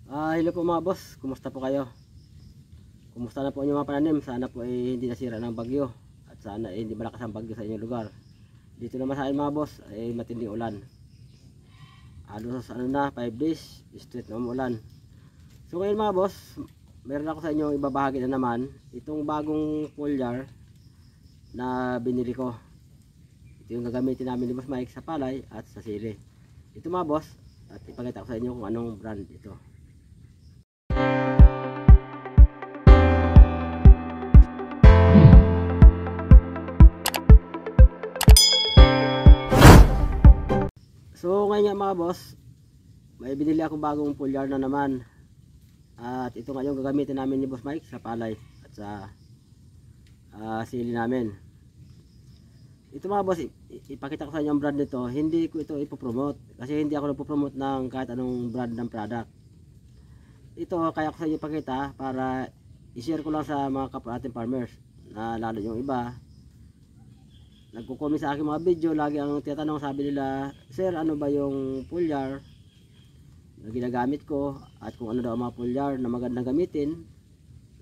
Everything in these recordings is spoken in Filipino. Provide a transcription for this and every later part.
Hello po mga boss, kumusta po kayo? Kumusta na po inyong mga pananim? Sana po hindi nasira ng bagyo at sana hindi malakas ang bagyo sa inyong lugar. Dito naman sa akin mga boss ay matinding ulan. Halos 5 days straight na umulan. So ngayon mga boss, meron ako sa inyo ibabahagi na naman itong bagong foliar na binili ko. Ito yung gagamitin namin ni Boss Mike sa palay at sa sili. Ito mga boss, at ipakita ko sa inyo kung anong brand ito. So ngayon nga mga boss, may binili akong bagong foliar na naman. At ito nga yung gagamitin namin ni Boss Mike sa palay at sa sili namin. Ito mga boss, ipakita ko sa inyo ang brand nito. Hindi ko ito ipopromote kasi hindi ako nagpo-promote ng kahit anong brand ng product. Ito kaya ko sa inyo ipakita para i-share ko lang sa mga kapwa ating farmers, na lalo yung iba nagko-comment sa aking mga video, lagi ang tinatanong, sabi nila, sir, ano ba yung foliar na ginagamit ko at kung ano daw ang mga foliar na magandang gamitin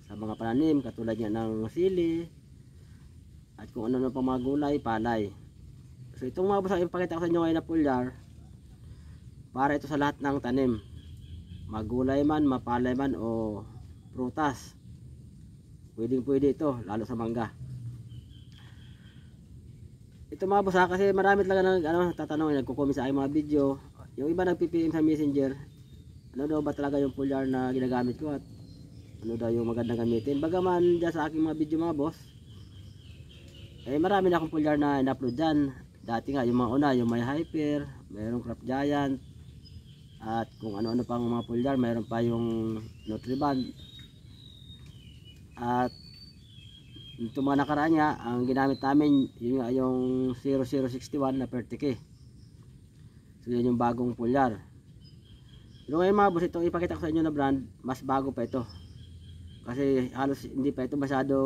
sa mga pananim katulad niya ng sili at kung ano pang mga gulay, palay. So itong mga boss, ipakita ko sa inyo ngayon na foliar para ito sa lahat ng tanim, magulay man, mapalay man o prutas, pwede ito, lalo sa mangga. Ito mga boss kasi marami talaga tatanong, nagko-comment sa aking mga video. Yung iba nagpi-PM sa Messenger, ano daw ba talaga yung foliar na ginagamit ko at ano daw yung magandang gamitin. Bagaman dyan sa aking mga video mga boss, marami na akong foliar na in-upload dyan. Dati nga yung mga una, yung may hyper, mayroong Crop Giant, at kung ano-ano pang mga foliar, mayroon pa yung Nutriband. At itong mga nakaraan niya, ang ginamit namin yung 0061 na Fertique. So yun yung bagong foliar. Pero ngayon mga boss, ito ipakita ko sa inyo na brand, mas bago pa ito. Kasi halos hindi pa ito masyado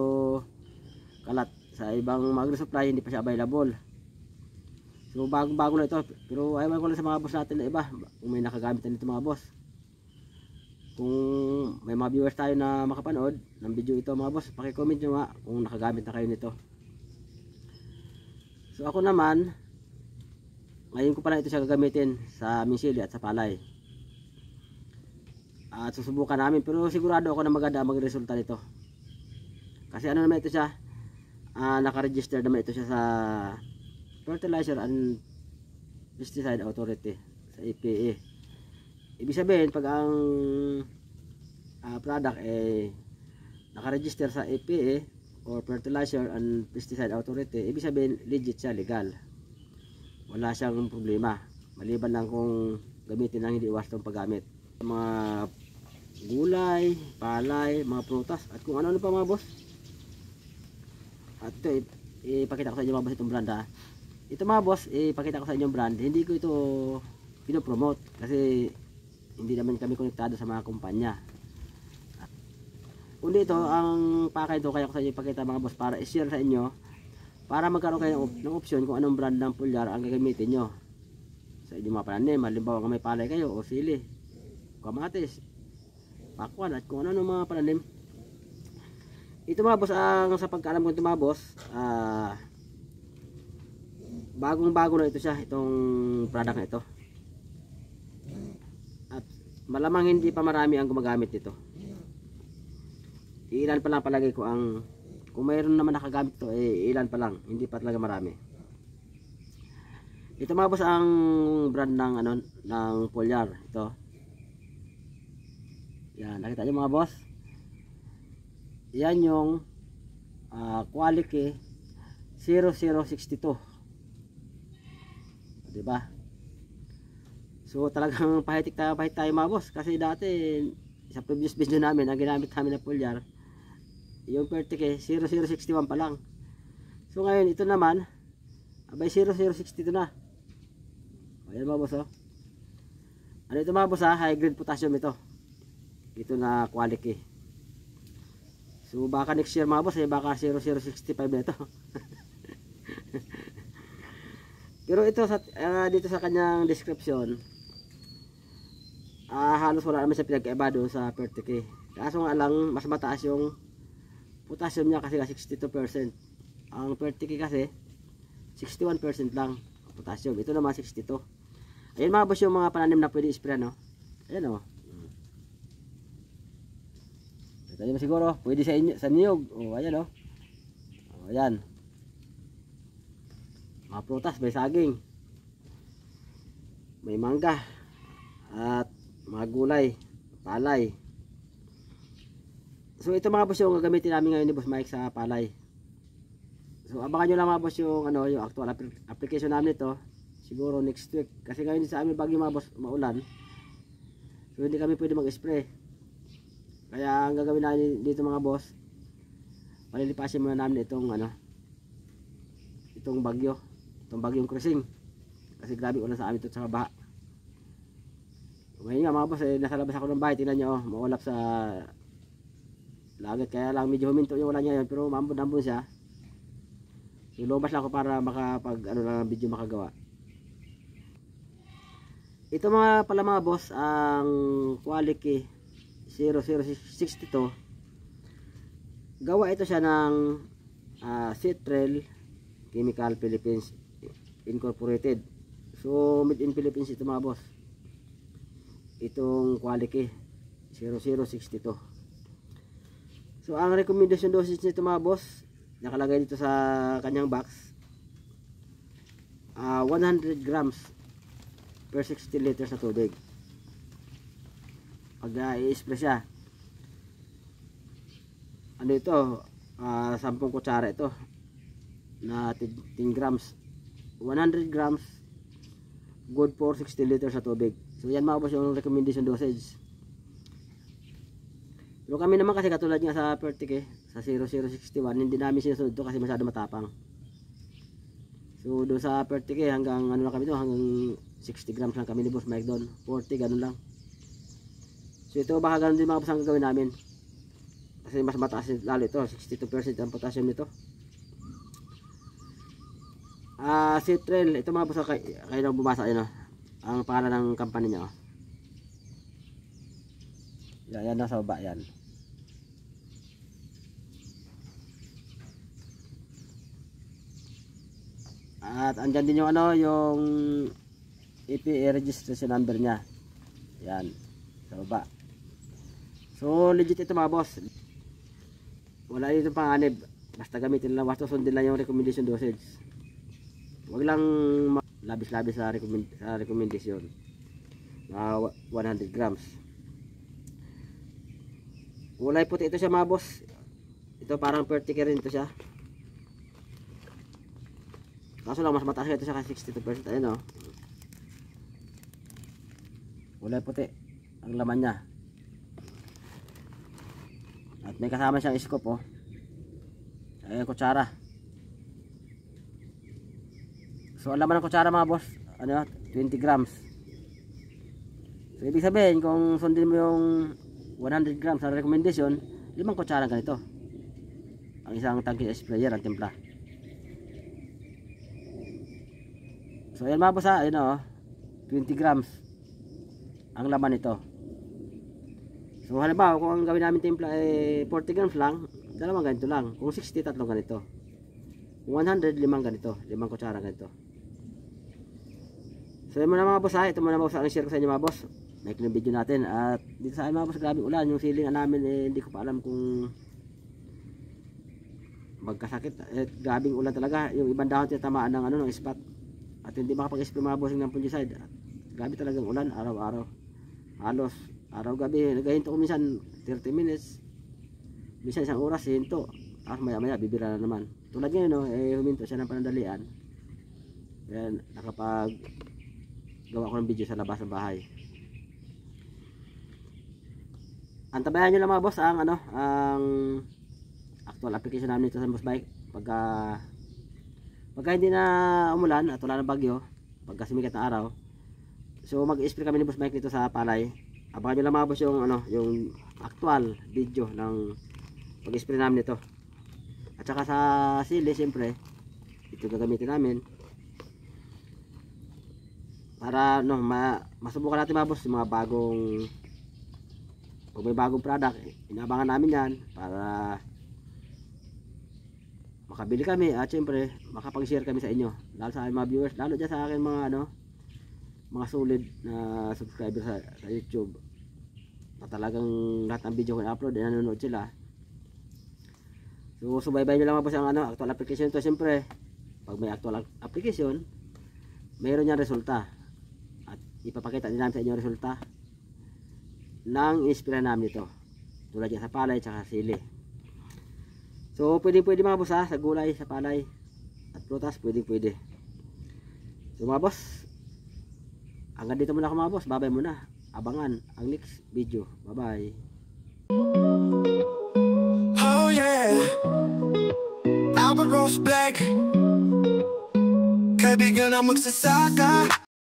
kalat. Sa ibang mag-resupply hindi pa siya available. So bago na ito. Pero ayaw ko lang sa mga boss natin na iba, kung may nakagamit na nito mga boss. Kung may mga viewers tayo na makapanood ng video ito mga boss, paki-comment nyo nga kung nakagamit na kayo nito. So ako naman, ngayon ko pala ito siya gagamitin sa aming sili at sa palay. At susubukan namin, pero sigurado ako na maganda magresulta nito. Kasi ano naman ito siya, naka-register naman ito siya sa Fertilizer and Pesticide Authority, sa EPA. Ibig sabihin, pag ang product naka-register sa EPA or Fertilizer and Pesticide Authority, ibig sabihin legit siya, legal. Wala siyang problema, maliban lang kung gamitin ang hindi iwas itong paggamit. Mga gulay, palay, mga prutas at kung ano-ano pa mga boss. At ito ipakita ko sa inyo mga boss itong brand ha. Ito mga boss, ipakita ko sa inyo yung brand. Hindi ko ito pinopromote kasi hindi naman kami konektado sa mga kumpanya. Kundi ito, ang pakay ito kaya ko sa inyo ipakita mga boss para i-share sa inyo, para magkaroon kayo ng option kung anong brand ng foliar ang gagamitin nyo sa inyong mga pananim. Halimbawa kung may palay kayo o sili, kamatis, pakwan at kung ano mga pananim. Ito mga boss, ang sa pagkaalam ko ito mga boss, bagong bago na ito siya, itong product na ito. At malamang hindi pa marami ang gumagamit nito. Ilan pa lang palagi ko ang, kung mayroon naman nakagamit ito, ilan pa lang, hindi pa talaga marami. Ito mga boss ang brand ng ng foliar ito. Yan, nakita niyo mga boss. Yan yung Quality 0062. Diba? So talagang pahit tayo mga boss, kasi dati sa previous video namin, ang ginamit namin na foliar yung Fertique 0061 pa lang. So ngayon ito naman abay 0062 na. Ayan mga boss oh. Ano ito mga boss high grade potassium ito. Ito na quality. So baka next year mga boss baka 0065 na ito. Pero ito sa dito sa kanyang description, halos wala naman siya pinagkaiba doon sa Fertic. Kaso nga lang mas mataas yung potassium niya kasi 62%. Ang Fertic kasi 61% lang potassium. Ito naman 62. Ayun mga boss yung mga pananim na pwede i-spray, no? Ayan o. Ito nyo siguro, pwede sa inyo, sa niyog. O, ayan o. O, ayan. Mga prutas, may saging. May mangga. At mga gulay, palay. So ito mga boss yung gagamitin namin ngayon ni Boss Mike sa palay. So abangan nyo lang mga boss yung yung actual application namin ito. Siguro next week. Kasi ngayon sa amin bagyo mga boss, maulan. So hindi kami pwede mag-spray. Kaya ang gagawin namin dito mga boss, palilipasin muna namin itong itong bagyo. Itong bagyong crossing. Kasi grabe ulan sa amin ito sa baha. Ngayon nga mga boss, nasa labas ako ng bahay. Tingnan nyo, maulap sa langit. Kaya lang medyo huminto yung ulan niya yun. Pero mambon-ambon siya. So lumabas lang ako para makapag lang video makagawa. Ito mga pala mga boss, ang Quality 0062. Gawa ito siya ng Citrel Chemical Philippines Incorporated. So made in Philippines ito mga boss. Itong Quality 0062. So ang recommendation dosage nito mga boss, nakalagay dito sa kanyang box, 100 grams per 60 liters na tubig. Pag i-spray siya, ano ito, 10 kutsara ito na 10 grams, 100 grams, good for 60 liters na tubig. So yan mga boss yung recommendation dosage. Pero kami naman kasi katulad nga sa Fertic sa 0061, hindi namin sinusunod ito kasi masyado matapang. So doon sa Fertic hanggang lang kami doon, hanggang 60 grams lang kami ni Boss Mike doon, 40 ganun lang. So ito baka ganun din mga boss ang gagawin namin. Kasi mas mataas lalo ito, 62% ang potassium nito. Citrel, ito mga boss, kayo na bumasa yun ang pangalan ng company niya. Yan nasa baba yan. At andyan din yung yung EPA registration number niya. Yan sa baba. So legit ito mga boss. Wala dito panganib. Basta gamitin lang, basta sundin lang yung recommendation dosage. Wag lang labis-labis sa recommendation. 100 grams. Kulay puti ito siya mga boss. Ito parang Fertic rin ito siya. Kaso lang mas mataas ito siya kasi 62%. Ayun o. Kulay puti ang laman niya. At may kasama siyang scoop o. Ayun, kutsara. So ang laman ng kutsara mga boss, 20 grams. So ibig sabihin kung sundin mo yung 100 grams sa recommendation, 5 kutsara ganito ang isang tangke sprayer ang timpla. So ayan mga boss, ayun 20 grams ang laman nito. So halimbawa kung ang gawin namin timpla 40 grams lang, dalawang ganito lang. Kung 60, tatlong ganito. Kung 100, 5 ganito, 5 kutsara ganito. So yun muna mga boss, ito muna mga boss ang share ko sa inyo mga boss. Maikli yung video natin. At dito sa akin mga boss, grabe ulan. Yung ceiling namin hindi ko pa alam kung magkasakit. Grabing ulan talaga. Yung ibang dahon tinamaan ng ng spot. At hindi makapag-spray mga boss ng fungicide. Grabe talagang ulan araw-araw. Halos araw-gabi. Nagahinto ko minsan 30 minutes. Minsan isang oras hinto. Tapos maya-maya bibira na naman. Tulad ngayon huminto siya ng panandalian. Yan, gawa ko ng video sa labas ng bahay. Antabayan nyo lang mga boss ang ang actual application namin ito sa Boss Mike. Pagka hindi na umulan at wala na bagyo, pagka sumikat na araw, so mag-spray kami ni Boss Mike dito sa palay. Abangan nyo lang mga boss yung yung actual video ng pag-spray namin ito. At saka sa sili siyempre ito gagamitin namin. para no, masubukan natin mga boss yung mga bagong, kung may bagong product, inabangan namin yan para makabili kami at syempre makapag-share kami sa inyo, lalo sa aking mga viewers, lalo dyan sa akin mga mga solid na subscriber sa YouTube na talagang lahat ng video ko i-upload nanonood sila. So subaybayan nyo lang mga boss ang actual application to. Syempre pag may actual application, mayroon yan resulta at ipapakita din namin sa inyo ang resulta ng inspira namin ito, tulad yan sa palay at sili. So pwede mga boss sa gulay, sa palay at prutas, pwede. So mga boss, hanggang dito muna ako mga boss, babay muna, abangan ang next video. Bye bye. Oh yeah, Albert Rose Black, kaibigan ang magsasaka.